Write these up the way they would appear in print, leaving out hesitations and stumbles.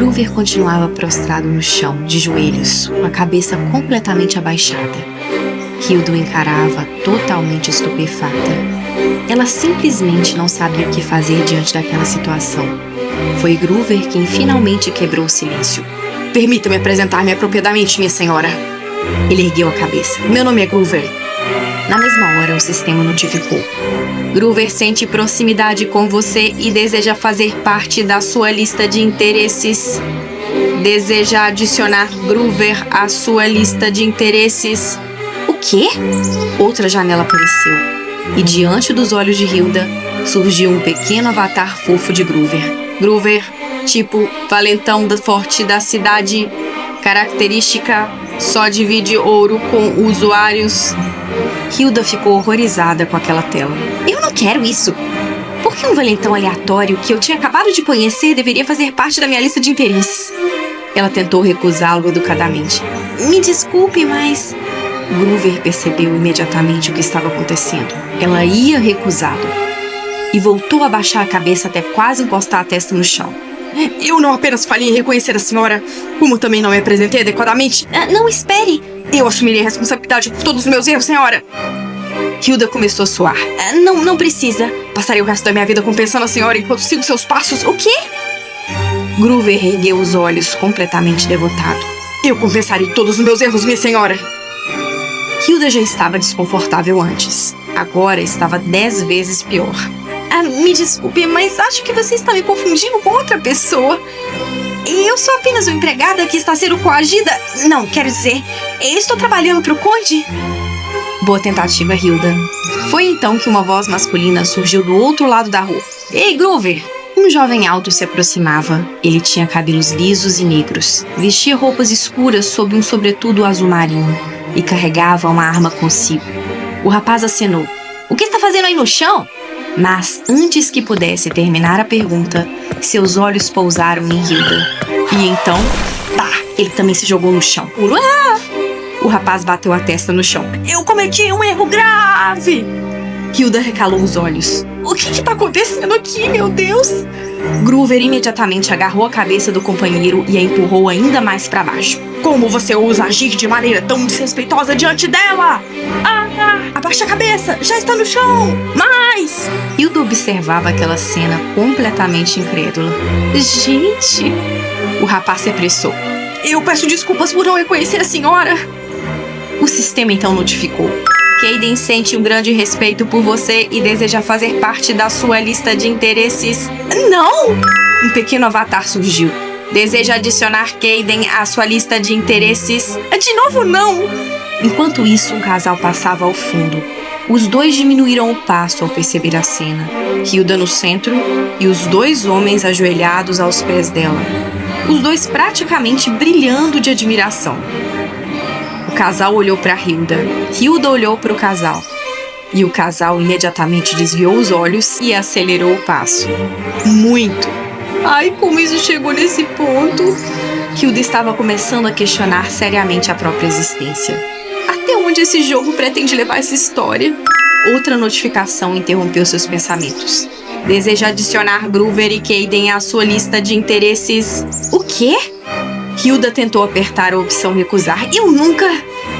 Groover continuava prostrado no chão, de joelhos, com a cabeça completamente abaixada. Hilda o encarava, totalmente estupefata. Ela simplesmente não sabia o que fazer diante daquela situação. Foi Groover quem finalmente quebrou o silêncio. Permita-me apresentar-me apropriadamente, minha senhora. Ele ergueu a cabeça. Meu nome é Groover. Na mesma hora, o sistema notificou. Groover sente proximidade com você e deseja fazer parte da sua lista de interesses. Deseja adicionar Groover à sua lista de interesses. O quê? Outra janela apareceu. E diante dos olhos de Hilda, surgiu um pequeno avatar fofo de Groover. Groover, tipo valentão forte da cidade, característica, só divide ouro com usuários. Hilda ficou horrorizada com aquela tela. Eu não quero isso. Por que um valentão aleatório que eu tinha acabado de conhecer deveria fazer parte da minha lista de interesses? Ela tentou recusá-lo educadamente. Me desculpe, mas... Groover percebeu imediatamente o que estava acontecendo. Ela ia recusá-lo. E voltou a baixar a cabeça até quase encostar a testa no chão. Eu não apenas falhei em reconhecer a senhora, como também não me apresentei adequadamente. Não, espere. Eu assumirei a responsabilidade por todos os meus erros, senhora. Hilda começou a suar. Não precisa. Passarei o resto da minha vida compensando a senhora enquanto sigo seus passos. O quê? Groover ergueu os olhos, completamente devotado. Eu compensarei todos os meus erros, minha senhora. Hilda já estava desconfortável antes. Agora estava 10 vezes pior. Me desculpe, mas acho que você está me confundindo com outra pessoa. Eu sou apenas uma empregada que está sendo coagida. Não, quero dizer, eu estou trabalhando para o conde. Boa tentativa, Hilda. Foi então que uma voz masculina surgiu do outro lado da rua. Ei, Groover! Um jovem alto se aproximava. Ele tinha cabelos lisos e negros. Vestia roupas escuras sob um sobretudo azul marinho. E carregava uma arma consigo. O rapaz acenou. O que está fazendo aí no chão? Mas, antes que pudesse terminar a pergunta, seus olhos pousaram em Hilda. E então, ele também se jogou no chão. Uá! O rapaz bateu a testa no chão. Eu cometi um erro grave! Hilda recalou os olhos. O que está acontecendo aqui, meu Deus? Groover imediatamente agarrou a cabeça do companheiro e a empurrou ainda mais para baixo. Como você ousa agir de maneira tão desrespeitosa diante dela? Abaixa a cabeça! Já está no chão! Mais! Hilda observava aquela cena completamente incrédula. Gente! O rapaz se apressou. Eu peço desculpas por não reconhecer a senhora. O sistema então notificou. Caden sente um grande respeito por você e deseja fazer parte da sua lista de interesses. Não! Um pequeno avatar surgiu. Deseja adicionar Caden à sua lista de interesses. De novo, não! Enquanto isso, um casal passava ao fundo. Os dois diminuíram o passo ao perceber a cena. Hilda no centro e os dois homens ajoelhados aos pés dela. Os dois praticamente brilhando de admiração. O casal olhou para Hilda. Hilda olhou para o casal. E o casal imediatamente desviou os olhos e acelerou o passo. Muito! Ai, como isso chegou nesse ponto? Hilda estava começando a questionar seriamente a própria existência. Até onde esse jogo pretende levar essa história? Outra notificação interrompeu seus pensamentos. Deseja adicionar Groover e Caden à sua lista de interesses. O quê? Hilda tentou apertar a opção recusar. Eu nunca...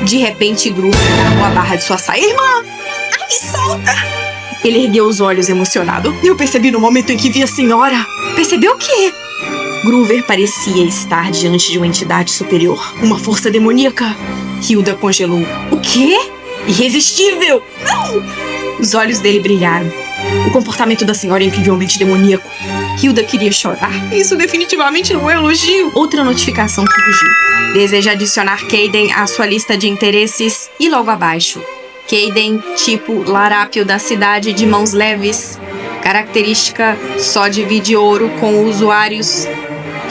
De repente, Groover agarrou a barra de sua saia. Irmã! Ai, me solta! Ele ergueu os olhos emocionado. Eu percebi no momento em que vi a senhora. Percebeu o quê? Groover parecia estar diante de uma entidade superior. Uma força demoníaca. Hilda congelou. O quê? Irresistível! Não! Os olhos dele brilharam. O comportamento da senhora é incrivelmente demoníaco. Hilda queria chorar. Isso definitivamente não é elogio. Outra notificação surgiu. Deseja adicionar Caden à sua lista de interesses. E logo abaixo. Caden, tipo larápio da cidade de mãos leves. Característica, só divide ouro com usuários.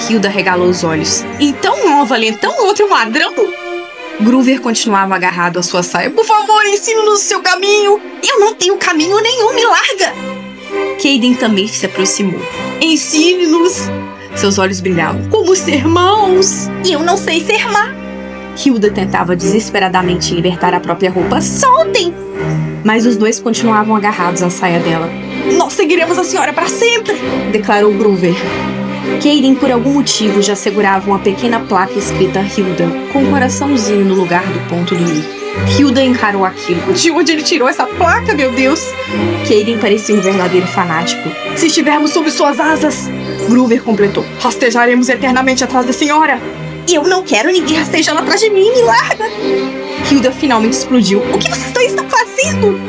Hilda regalou os olhos. Então um é um valentão, o outro é um ladrão? Groover continuava agarrado à sua saia. Por favor, ensine-nos o seu caminho. Eu não tenho caminho nenhum, me larga. Caden também se aproximou. Ensine-nos. Seus olhos brilhavam. Como ser irmãos? Eu não sei ser má. Hilda tentava desesperadamente libertar a própria roupa. Soltem! Mas os dois continuavam agarrados à saia dela. Nós seguiremos a senhora para sempre, declarou Groover. Kaden, por algum motivo, já segurava uma pequena placa escrita Hilda, com um coraçãozinho no lugar do ponto do I. Hilda encarou aquilo. De onde ele tirou essa placa, meu Deus? Kaden parecia um verdadeiro fanático. Se estivermos sob suas asas, Groover completou, rastejaremos eternamente atrás da senhora. Eu não quero ninguém rastejando atrás de mim, me larga. Hilda finalmente explodiu. O que vocês dois estão fazendo?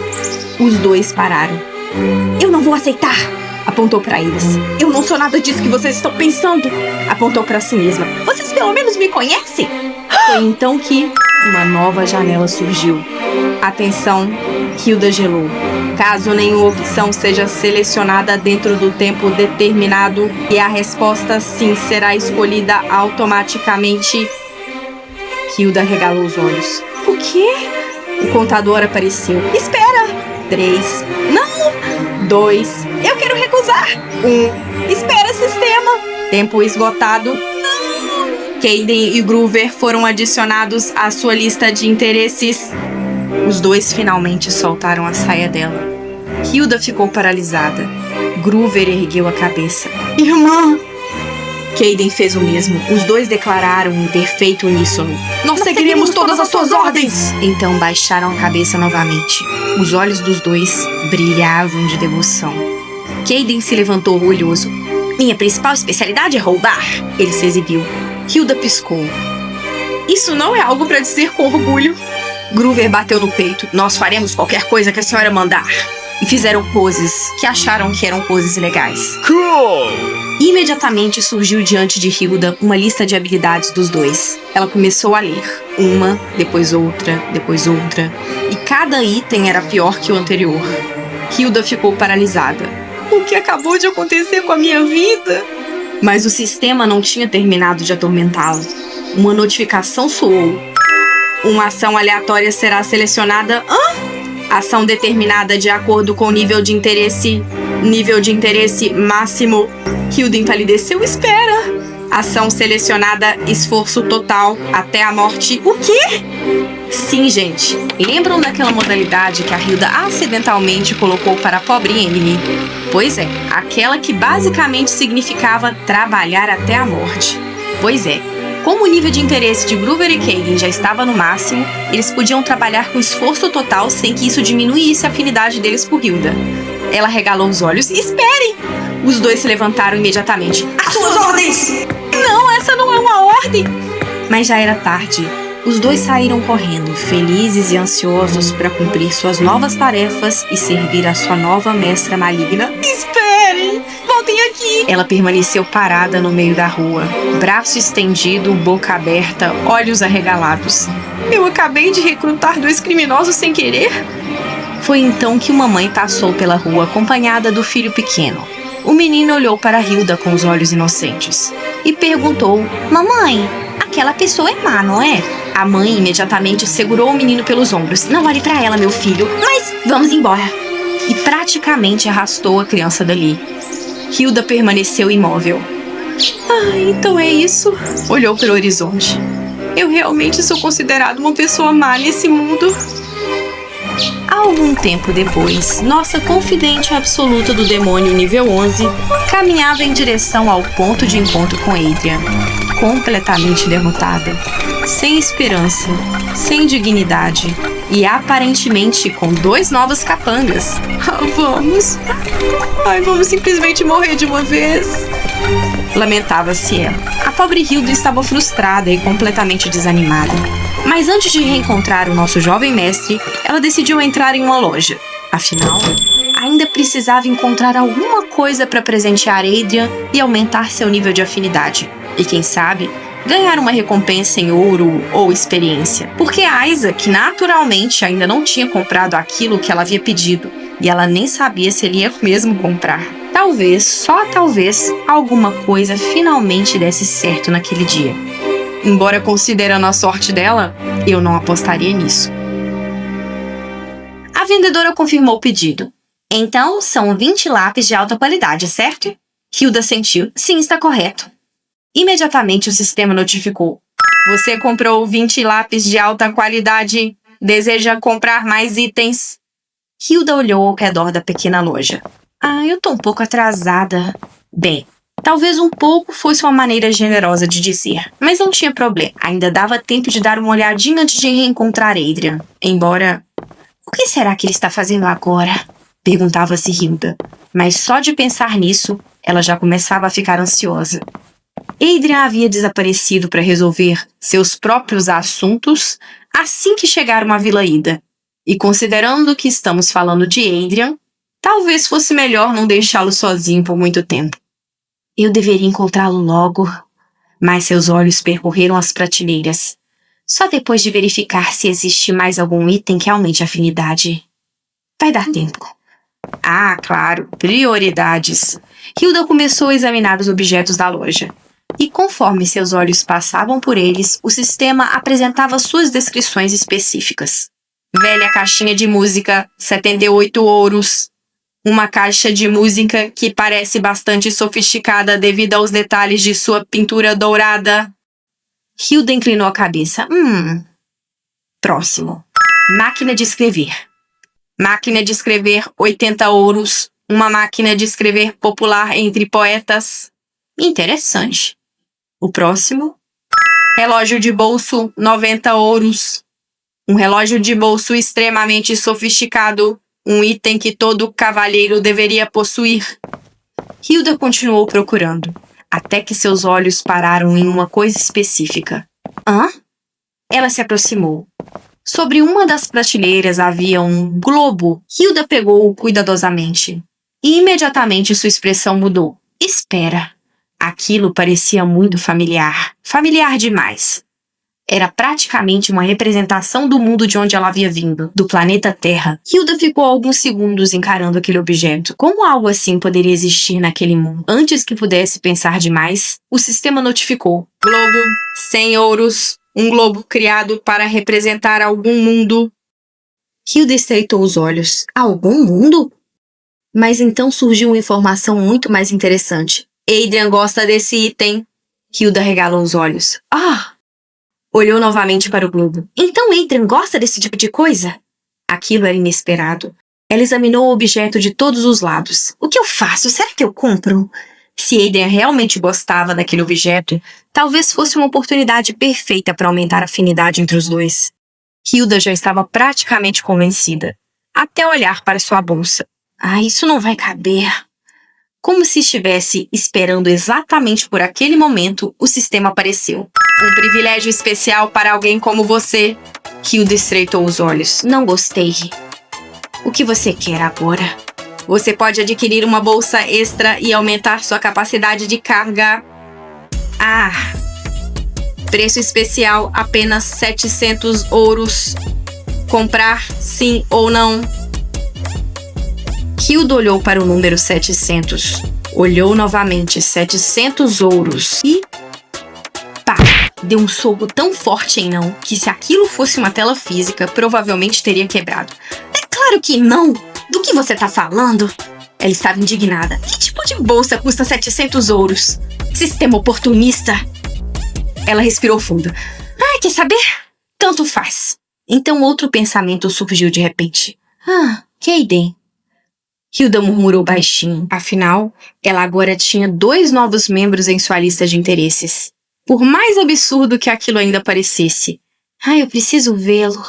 Os dois pararam. Eu não vou aceitar. Apontou para eles. Eu não sou nada disso que vocês estão pensando. Apontou para si mesma. Vocês pelo menos me conhecem? Foi então que uma nova janela surgiu. Atenção, Hilda gelou. Caso nenhuma opção seja selecionada dentro do tempo determinado e a resposta sim será escolhida automaticamente. Hilda regalou os olhos. O quê? O contador apareceu. Espera! 3. Não! 2. Eu quero recusar! 1. Espera, sistema! Tempo esgotado. Kaden e Groover foram adicionados à sua lista de interesses. Os dois finalmente soltaram a saia dela. Hilda ficou paralisada. Groover ergueu a cabeça. Irmã! Kaden fez o mesmo. Os dois declararam em perfeito uníssono. Nós seguiremos todas as suas ordens! Então baixaram a cabeça novamente. Os olhos dos dois brilhavam de devoção. Kaden se levantou orgulhoso. Minha principal especialidade é roubar. Ele se exibiu. Hilda piscou. Isso não é algo para dizer com orgulho. Groover bateu no peito. Nós faremos qualquer coisa que a senhora mandar. E fizeram poses que acharam que eram poses legais. Cool! Imediatamente surgiu diante de Hilda uma lista de habilidades dos dois. Ela começou a ler. Uma, depois outra, depois outra. E cada item era pior que o anterior. Hilda ficou paralisada. O que acabou de acontecer com a minha vida? Mas o sistema não tinha terminado de atormentá-la. Uma notificação soou. Uma ação aleatória será selecionada. Ação determinada de acordo com o nível de interesse. Nível de interesse máximo. Hilda empalideceu. Espera! Ação selecionada, esforço total, até a morte. O quê? Sim, gente. Lembram daquela modalidade que a Hilda acidentalmente colocou para a pobre Emily? Pois é, aquela que basicamente significava trabalhar até a morte. Pois é, como o nível de interesse de Groover e Kaden já estava no máximo, eles podiam trabalhar com esforço total sem que isso diminuísse a afinidade deles por Hilda. Ela regalou os olhos. Esperem! Os dois se levantaram imediatamente. As suas ordens! Não, essa não é uma ordem! Mas já era tarde. Os dois saíram correndo, felizes e ansiosos para cumprir suas novas tarefas e servir a sua nova mestra maligna. Esperem! Voltem aqui! Ela permaneceu parada no meio da rua, braço estendido, boca aberta, olhos arregalados. Eu acabei de recrutar 2 criminosos sem querer? Foi então que uma mãe passou pela rua acompanhada do filho pequeno. O menino olhou para Hilda com os olhos inocentes e perguntou: Mamãe, aquela pessoa é má, não é? A mãe imediatamente segurou o menino pelos ombros. Não olhe para ela, meu filho, mas vamos embora. E praticamente arrastou a criança dali. Hilda permaneceu imóvel. Então é isso. Olhou para o horizonte. Eu realmente sou considerada uma pessoa má nesse mundo. Algum tempo depois, nossa confidente absoluta do demônio nível 11 caminhava em direção ao ponto de encontro com Adrian, completamente derrotada, sem esperança, sem dignidade e aparentemente com 2 novos capangas. Vamos! Vamos simplesmente morrer de uma vez! Lamentava-se ela. A pobre Hilda estava frustrada e completamente desanimada. Mas antes de reencontrar o nosso jovem mestre, ela decidiu entrar em uma loja. Afinal, ainda precisava encontrar alguma coisa para presentear Adrian e aumentar seu nível de afinidade. E quem sabe, ganhar uma recompensa em ouro ou experiência. Porque a Isaac, naturalmente, ainda não tinha comprado aquilo que ela havia pedido. E ela nem sabia se ele ia mesmo comprar. Talvez, só talvez, alguma coisa finalmente desse certo naquele dia. Embora considerando a sorte dela, eu não apostaria nisso. A vendedora confirmou o pedido. Então, são 20 lápis de alta qualidade, certo? Hilda sentiu. Sim, está correto. Imediatamente o sistema notificou. Você comprou 20 lápis de alta qualidade. Deseja comprar mais itens? Hilda olhou ao redor da pequena loja. Eu tô um pouco atrasada. Bem, Talvez um pouco fosse uma maneira generosa de dizer, mas não tinha problema. Ainda dava tempo de dar uma olhadinha antes de reencontrar Adrian. Embora... O que será que ele está fazendo agora? Perguntava-se Hilda. Mas só de pensar nisso, ela já começava a ficar ansiosa. Adrian havia desaparecido para resolver seus próprios assuntos assim que chegaram à Vila Ida. E considerando que estamos falando de Adrian, talvez fosse melhor não deixá-lo sozinho por muito tempo. Eu deveria encontrá-lo logo, mas seus olhos percorreram as prateleiras, só depois de verificar se existe mais algum item que aumente a afinidade. Vai dar tempo. Ah, claro, prioridades. Hilda começou a examinar os objetos da loja. E conforme seus olhos passavam por eles, o sistema apresentava suas descrições específicas. Velha caixinha de música, 78 ouros. Uma caixa de música que parece bastante sofisticada devido aos detalhes de sua pintura dourada. Hilda inclinou a cabeça. Próximo. Máquina de escrever. Máquina de escrever, 80 ouros. Uma máquina de escrever popular entre poetas. Interessante. O próximo. Relógio de bolso, 90 ouros. Um relógio de bolso extremamente sofisticado. Um item que todo cavalheiro deveria possuir. Hilda continuou procurando, até que seus olhos pararam em uma coisa específica. Hã? Ela se aproximou. Sobre uma das prateleiras havia um globo. Hilda pegou-o cuidadosamente. E imediatamente sua expressão mudou. Espera. Aquilo parecia muito familiar. Familiar demais. Era praticamente uma representação do mundo de onde ela havia vindo, do planeta Terra. Hilda ficou alguns segundos encarando aquele objeto. Como algo assim poderia existir naquele mundo? Antes que pudesse pensar demais, o sistema notificou. Globo, 100 ouros, um globo criado para representar algum mundo. Hilda estreitou os olhos. Algum mundo? Mas então surgiu uma informação muito mais interessante. Adrian gosta desse item. Hilda regalou os olhos. Olhou novamente para o globo. Então Adrian gosta desse tipo de coisa? Aquilo era inesperado. Ela examinou o objeto de todos os lados. O que eu faço? Será que eu compro? Se Adrian realmente gostava daquele objeto, talvez fosse uma oportunidade perfeita para aumentar a afinidade entre os dois. Hilda já estava praticamente convencida, até olhar para sua bolsa. Isso não vai caber. Como se estivesse esperando exatamente por aquele momento, o sistema apareceu. Um privilégio especial para alguém como você. Hilda estreitou os olhos. Não gostei. O que você quer agora? Você pode adquirir uma bolsa extra e aumentar sua capacidade de carga. Preço especial, apenas 700 ouros. Comprar, sim ou não? Hilda olhou para o número 700. Olhou novamente, 700 ouros. E... deu um soco tão forte em não, que se aquilo fosse uma tela física, provavelmente teria quebrado. É claro que não! Do que você tá falando? Ela estava indignada. Que tipo de bolsa custa 700 ouros? Sistema oportunista! Ela respirou fundo. Quer saber? Tanto faz. Então outro pensamento surgiu de repente. Kaden. Hilda murmurou baixinho. Afinal, ela agora tinha 2 novos membros em sua lista de interesses. Por mais absurdo que aquilo ainda parecesse. Eu preciso vê-lo,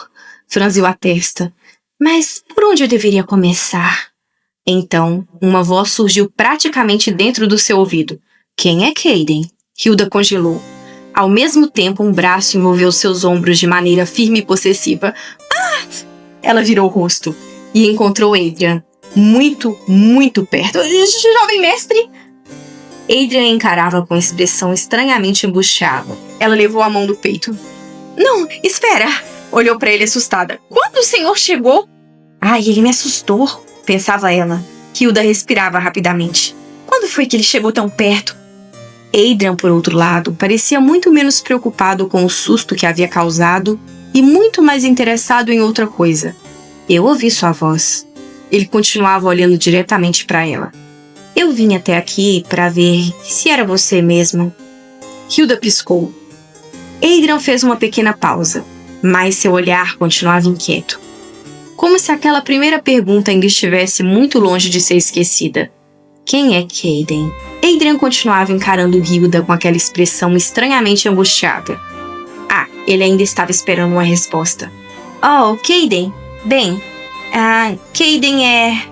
franziu a testa. Mas por onde eu deveria começar? Então, uma voz surgiu praticamente dentro do seu ouvido. Quem é Kaden? Hilda congelou. Ao mesmo tempo, um braço envolveu seus ombros de maneira firme e possessiva. Ela virou o rosto e encontrou Adrian. Muito, muito perto. Jovem mestre! Adrian encarava com expressão estranhamente embuchada. Ela levou a mão do peito. Não, espera! Olhou para ele assustada. Quando o senhor chegou? Ele me assustou, pensava ela. Hilda respirava rapidamente. Quando foi que ele chegou tão perto? Adrian, por outro lado, parecia muito menos preocupado com o susto que havia causado e muito mais interessado em outra coisa. Eu ouvi sua voz. Ele continuava olhando diretamente para ela. Eu vim até aqui para ver se era você mesmo. Hilda piscou. Adrian fez uma pequena pausa, mas seu olhar continuava inquieto. Como se aquela primeira pergunta ainda estivesse muito longe de ser esquecida. Quem é Caden? Adrian continuava encarando Hilda com aquela expressão estranhamente angustiada. Ele ainda estava esperando uma resposta. Oh, Caden. Bem, Caden é...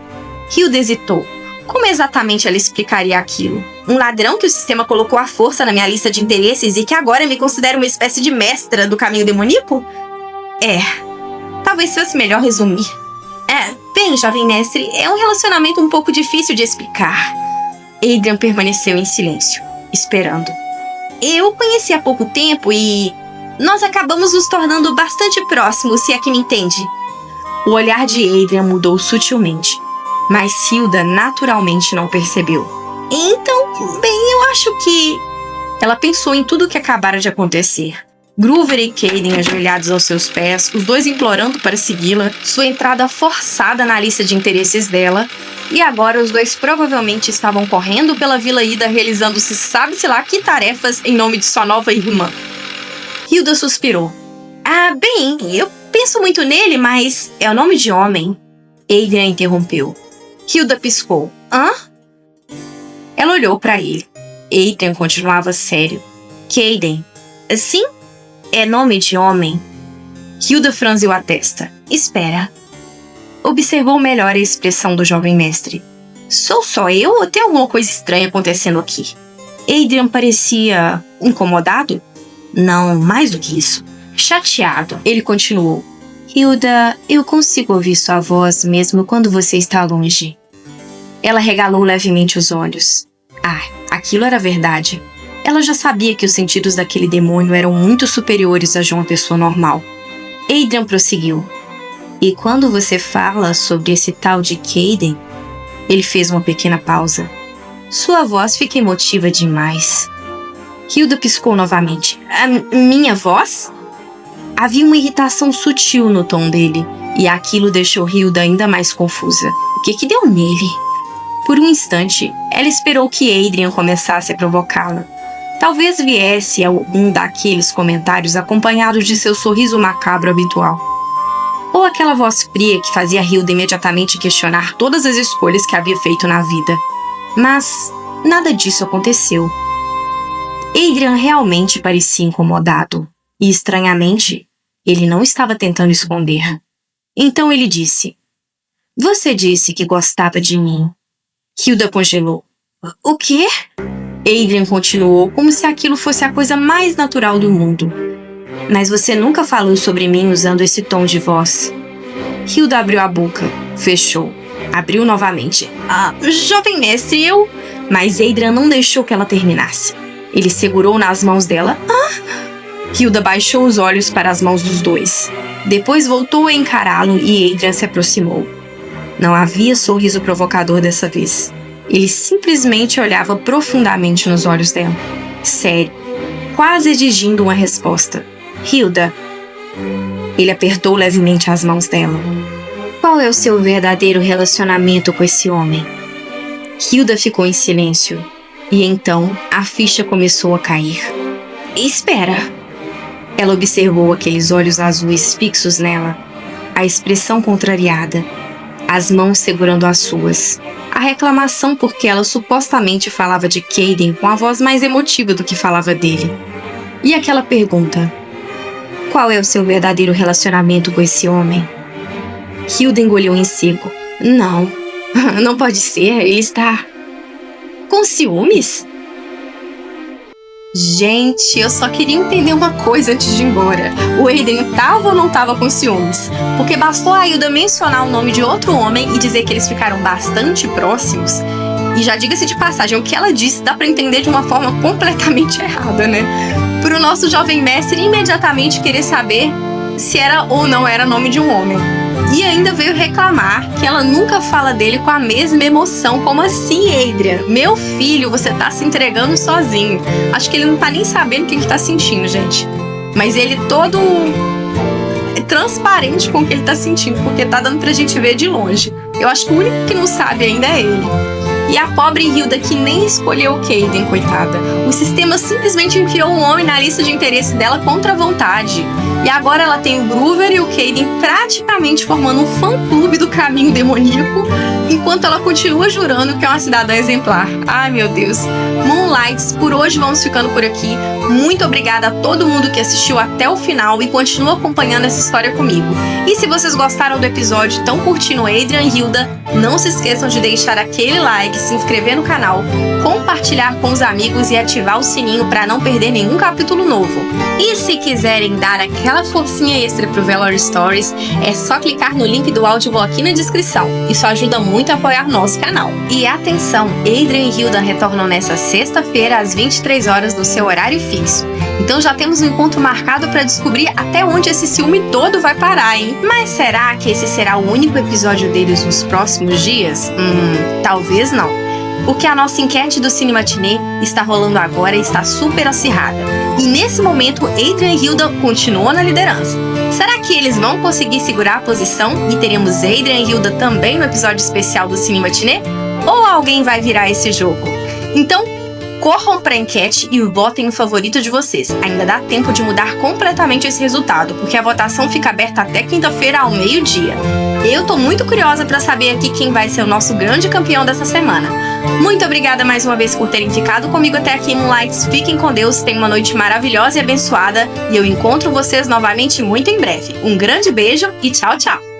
Hilda hesitou. Como exatamente ela explicaria aquilo? Um ladrão que o sistema colocou à força na minha lista de interesses e que agora me considera uma espécie de mestra do caminho demoníaco? Talvez fosse melhor resumir. Bem, jovem mestre, é um relacionamento um pouco difícil de explicar. Adrian permaneceu em silêncio, esperando. Eu o conheci há pouco tempo e... nós acabamos nos tornando bastante próximos, se é que me entende. O olhar de Adrian mudou sutilmente, mas Hilda naturalmente não percebeu. Então, bem, eu acho que... Ela pensou em tudo o que acabara de acontecer. Groover e Caden ajoelhados aos seus pés, os dois implorando para segui-la, sua entrada forçada na lista de interesses dela, e agora os dois provavelmente estavam correndo pela Vila Ida realizando-se sabe-se lá que tarefas em nome de sua nova irmã. Hilda suspirou. Bem, eu penso muito nele, mas é o nome de homem. Adrian interrompeu. Hilda piscou. Hã? Ela olhou para ele. Adrian continuava sério. Caden. Sim? É nome de homem? Hilda franziu a testa. Espera. Observou melhor a expressão do jovem mestre. Sou só eu ou tem alguma coisa estranha acontecendo aqui? Adrian parecia incomodado? Não, mais do que isso. Chateado. Ele continuou. Hilda, eu consigo ouvir sua voz mesmo quando você está longe. Ela regalou levemente os olhos. Aquilo era verdade. Ela já sabia que os sentidos daquele demônio eram muito superiores aos de uma pessoa normal. Adrian prosseguiu. E quando você fala sobre esse tal de Caden... Ele fez uma pequena pausa. Sua voz fica emotiva demais. Hilda piscou novamente. Minha voz? Havia uma irritação sutil no tom dele, e aquilo deixou Hilda ainda mais confusa. O que deu nele? Por um instante, ela esperou que Adrian começasse a provocá-la. Talvez viesse algum daqueles comentários acompanhados de seu sorriso macabro habitual. Ou aquela voz fria que fazia Hilda imediatamente questionar todas as escolhas que havia feito na vida. Mas nada disso aconteceu. Adrian realmente parecia incomodado. E, estranhamente, ele não estava tentando esconder. Então ele disse: Você disse que gostava de mim. Hilda congelou. O quê? Adrian continuou como se aquilo fosse a coisa mais natural do mundo. Mas você nunca falou sobre mim usando esse tom de voz. Hilda abriu a boca, fechou, abriu novamente. Jovem mestre, eu... Mas Adrian não deixou que ela terminasse. Ele segurou nas mãos dela. Hilda baixou os olhos para as mãos dos dois. Depois voltou a encará-lo e Adrian se aproximou. Não havia sorriso provocador dessa vez. Ele simplesmente olhava profundamente nos olhos dela. Sério, quase exigindo uma resposta. Hilda. Ele apertou levemente as mãos dela. Qual é o seu verdadeiro relacionamento com esse homem? Hilda ficou em silêncio. E então a ficha começou a cair. Espera. Ela observou aqueles olhos azuis fixos nela. A expressão contrariada. As mãos segurando as suas. A reclamação porque ela supostamente falava de Caden com a voz mais emotiva do que falava dele. E aquela pergunta: qual é o seu verdadeiro relacionamento com esse homem? Hilda engoliu em seco. Não, não pode ser, ele está... com ciúmes? Gente, eu só queria entender uma coisa antes de ir embora. O Adrian tava ou não tava com ciúmes? Porque bastou a Hilda mencionar o nome de outro homem e dizer que eles ficaram bastante próximos. E já diga-se de passagem, o que ela disse dá pra entender de uma forma completamente errada, né? Pro nosso jovem mestre imediatamente querer saber se era ou não era nome de um homem. E ainda veio reclamar que ela nunca fala dele com a mesma emoção. Como assim, Adrian? Meu filho, você tá se entregando sozinho. Acho que ele não tá nem sabendo o que ele tá sentindo, gente. Mas ele todo transparente com o que ele tá sentindo, porque tá dando pra gente ver de longe. Eu acho que o único que não sabe ainda é ele. E a pobre Hilda, que nem escolheu o Caden, coitada. O sistema simplesmente enfiou o homem na lista de interesse dela contra a vontade. E agora ela tem o Groover e o Caden praticamente formando um fã-clube do caminho demoníaco, enquanto ela continua jurando que é uma cidadã exemplar. Ai, meu Deus. Moonlights, por hoje vamos ficando por aqui. Muito obrigada a todo mundo que assistiu até o final e continua acompanhando essa história comigo. E se vocês gostaram do episódio e estão curtindo Adrian e Hilda, não se esqueçam de deixar aquele like, se inscrever no canal, compartilhar com os amigos e ativar o sininho para não perder nenhum capítulo novo. E se quiserem dar aquela forcinha extra pro Valor Stories, é só clicar no link do áudio aqui na descrição. Isso ajuda muito a apoiar nosso canal. E atenção, Adrian e Hilda retornam nesta sexta-feira às 23 horas do seu horário fixo. Então já temos um encontro marcado para descobrir até onde esse ciúme todo vai parar, hein? Mas será que esse será o único episódio deles nos próximos dias? Talvez não. Porque a nossa enquete do Cine Matinê está rolando agora e está super acirrada. E nesse momento, Adrian e Hilda continuam na liderança. Será que eles vão conseguir segurar a posição e teremos Adrian e Hilda também no episódio especial do Cine Matinê? Ou alguém vai virar esse jogo? Então, corram para a enquete e votem no favorito de vocês. Ainda dá tempo de mudar completamente esse resultado, porque a votação fica aberta até quinta-feira ao meio-dia. Eu tô muito curiosa para saber aqui quem vai ser o nosso grande campeão dessa semana. Muito obrigada mais uma vez por terem ficado comigo até aqui, Moonlights. Fiquem com Deus, tenham uma noite maravilhosa e abençoada. E eu encontro vocês novamente muito em breve. Um grande beijo e tchau, tchau!